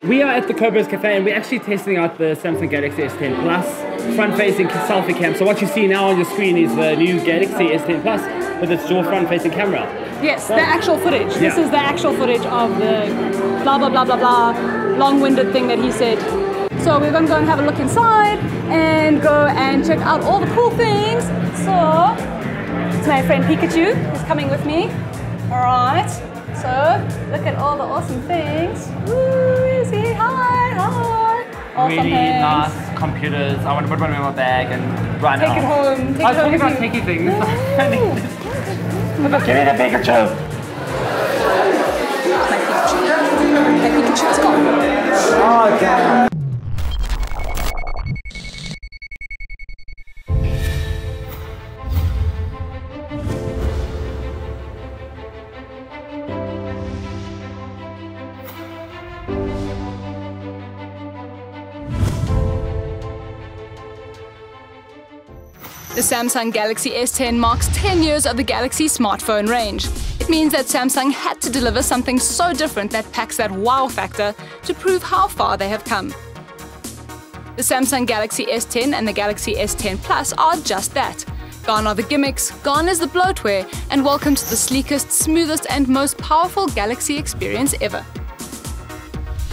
We are at the Cobras Cafe and we're actually testing out the Samsung Galaxy S10 Plus front-facing selfie cam. So what you see now on your screen is the new Galaxy S10 Plus with its dual front-facing camera. Yes, the actual footage. Yeah. This is the actual footage of the blah blah blah blah blah long-winded thing that he said. So we're going to go and have a look inside and go and check out all the cool things. So it's my friend Pikachu who's coming with me. Alright, so look at all the awesome things. Woo, is he? Hi, hi. Awesome really things. nice computers. I want to put one in my bag and run Take it home. I was talking about taking things. Give me the Pikachu. My Pikachu is gone. Oh, damn. The Samsung Galaxy S10 marks 10 years of the Galaxy smartphone range. It means that Samsung had to deliver something so different that packs that wow factor to prove how far they have come. The Samsung Galaxy S10 and the Galaxy S10 Plus are just that. Gone are the gimmicks, gone is the bloatware, and welcome to the sleekest, smoothest, and most powerful Galaxy experience ever.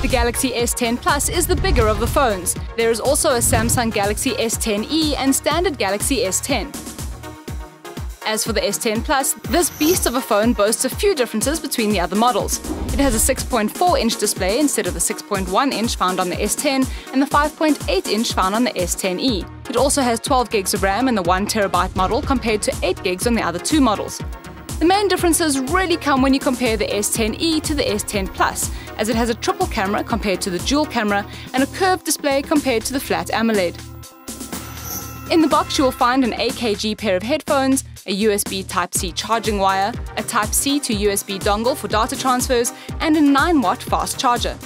The Galaxy S10 Plus is the bigger of the phones. There is also a Samsung Galaxy S10e and standard Galaxy S10. As for the S10 Plus, this beast of a phone boasts a few differences between the other models. It has a 6.4-inch display instead of the 6.1-inch found on the S10 and the 5.8-inch found on the S10e. It also has 12 gigs of RAM in the 1TB model compared to 8 gigs on the other two models. The main differences really come when you compare the S10e to the S10 Plus, as it has a triple camera compared to the dual camera and a curved display compared to the flat AMOLED. In the box you will find an AKG pair of headphones, a USB Type-C charging wire, a Type-C to USB dongle for data transfers, and a 9-watt fast charger.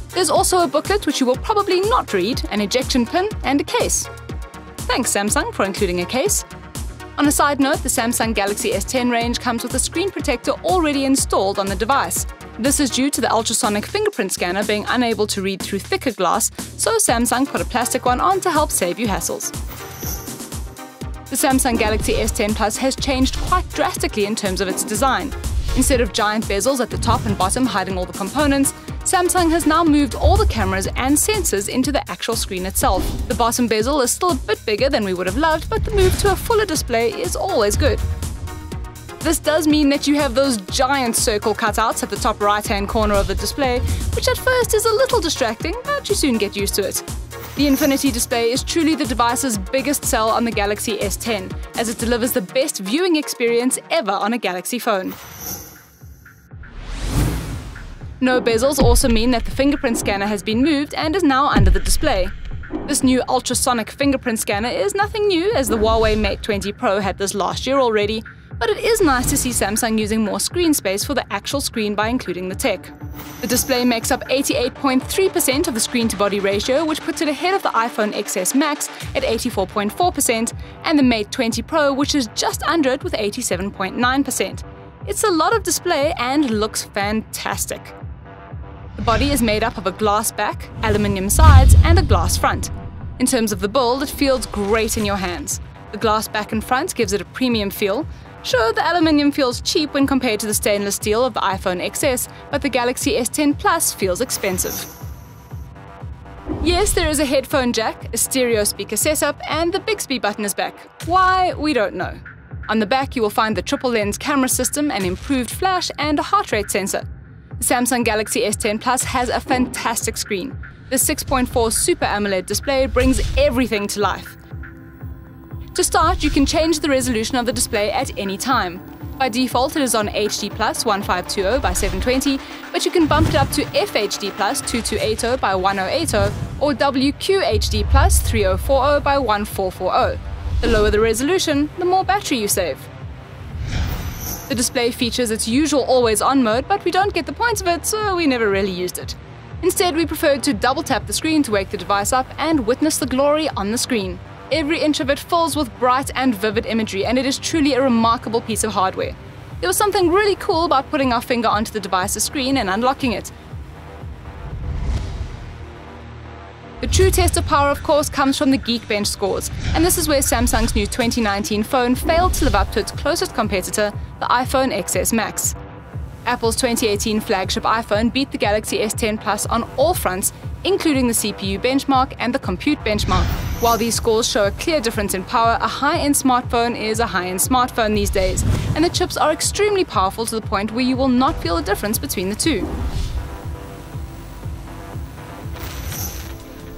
There's also a booklet which you will probably not read, an ejection pin, and a case. Thanks Samsung for including a case. On a side note, the Samsung Galaxy S10 range comes with a screen protector already installed on the device. This is due to the ultrasonic fingerprint scanner being unable to read through thicker glass, so Samsung put a plastic one on to help save you hassles. The Samsung Galaxy S10 Plus has changed quite drastically in terms of its design. Instead of giant bezels at the top and bottom hiding all the components, Samsung has now moved all the cameras and sensors into the actual screen itself. The bottom bezel is still a bit bigger than we would have loved, but the move to a fuller display is always good. This does mean that you have those giant circle cutouts at the top right-hand corner of the display, which at first is a little distracting, but you soon get used to it. The Infinity display is truly the device's biggest sell on the Galaxy S10, as it delivers the best viewing experience ever on a Galaxy phone. No bezels also mean that the fingerprint scanner has been moved and is now under the display. This new ultrasonic fingerprint scanner is nothing new, as the Huawei Mate 20 Pro had this last year already, but it is nice to see Samsung using more screen space for the actual screen by including the tech. The display makes up 88.3% of the screen-to-body ratio, which puts it ahead of the iPhone XS Max at 84.4% and the Mate 20 Pro, which is just under it with 87.9%. It's a lot of display and looks fantastic. The body is made up of a glass back, aluminium sides, and a glass front. In terms of the build, it feels great in your hands. The glass back and front gives it a premium feel. Sure, the aluminium feels cheap when compared to the stainless steel of the iPhone XS, but the Galaxy S10 Plus feels expensive. Yes, there is a headphone jack, a stereo speaker setup, and the Bixby button is back. Why, we don't know. On the back, you will find the triple lens camera system, an improved flash, and a heart rate sensor. The Samsung Galaxy S10 Plus has a fantastic screen. The 6.4 Super AMOLED display brings everything to life. To start, you can change the resolution of the display at any time. By default, it is on HD+ 1520 by 720, but you can bump it up to FHD+ 2280 by 1080 or WQHD+ 3040 by 1440. The lower the resolution, the more battery you save. The display features its usual always-on mode, but we don't get the points of it, so we never really used it. Instead, we preferred to double-tap the screen to wake the device up and witness the glory on the screen. Every inch of it fills with bright and vivid imagery, and it is truly a remarkable piece of hardware. There was something really cool about putting our finger onto the device's screen and unlocking it. The true test of power, of course, comes from the Geekbench scores, and this is where Samsung's new 2019 phone failed to live up to its closest competitor, the iPhone XS Max. Apple's 2018 flagship iPhone beat the Galaxy S10 Plus on all fronts, including the CPU benchmark and the compute benchmark. While these scores show a clear difference in power, a high-end smartphone is a high-end smartphone these days, and the chips are extremely powerful to the point where you will not feel the difference between the two.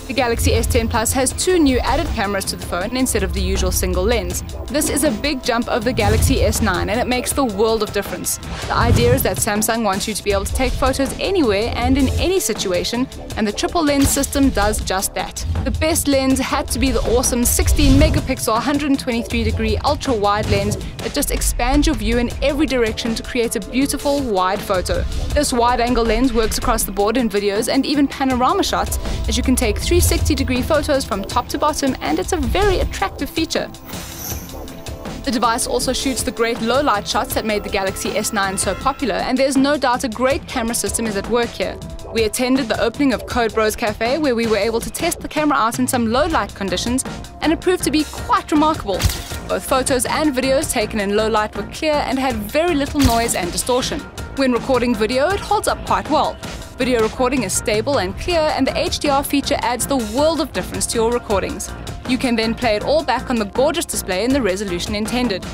The Galaxy S10 Plus has two new added cameras to the phone instead of the usual single lens. This is a big jump over the Galaxy S9 and it makes the world of difference. The idea is that Samsung wants you to be able to take photos anywhere and in any situation, and the triple lens system does just that. The best lens had to be the awesome 16 megapixel 123-degree ultra-wide lens that just expands your view in every direction to create a beautiful wide photo. This wide-angle lens works across the board in videos and even panorama shots, as you can take 360-degree photos from top to bottom, and it's a very attractive feature. The device also shoots the great low-light shots that made the Galaxy S9 so popular, and there's no doubt a great camera system is at work here. We attended the opening of Code Bros Cafe, where we were able to test the camera out in some low-light conditions, and it proved to be quite remarkable. Both photos and videos taken in low light were clear and had very little noise and distortion. When recording video, it holds up quite well. Video recording is stable and clear, and the HDR feature adds the world of difference to your recordings. You can then play it all back on the gorgeous display in the resolution intended.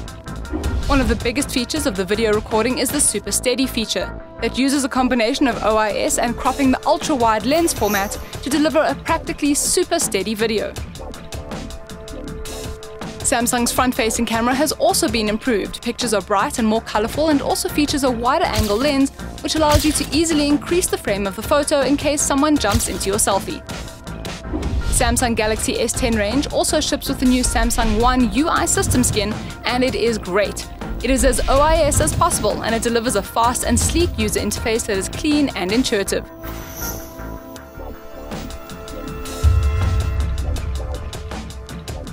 One of the biggest features of the video recording is the Super Steady feature that uses a combination of OIS and cropping the ultra-wide lens format to deliver a practically super steady video. Samsung's front-facing camera has also been improved. Pictures are bright and more colorful and also features a wider angle lens, which allows you to easily increase the frame of the photo in case someone jumps into your selfie. Samsung Galaxy S10 range also ships with the new Samsung One UI system skin, and it is great. It is as OIS as possible, and it delivers a fast and sleek user interface that is clean and intuitive.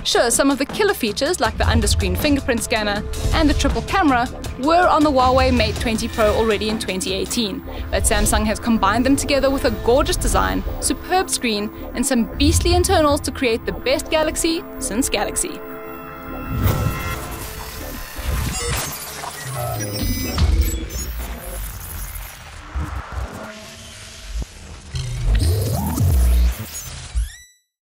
Sure, some of the killer features like the underscreen fingerprint scanner and the triple camera were on the Huawei Mate 20 Pro already in 2018, but Samsung has combined them together with a gorgeous design, superb screen, and some beastly internals to create the best Galaxy since Galaxy.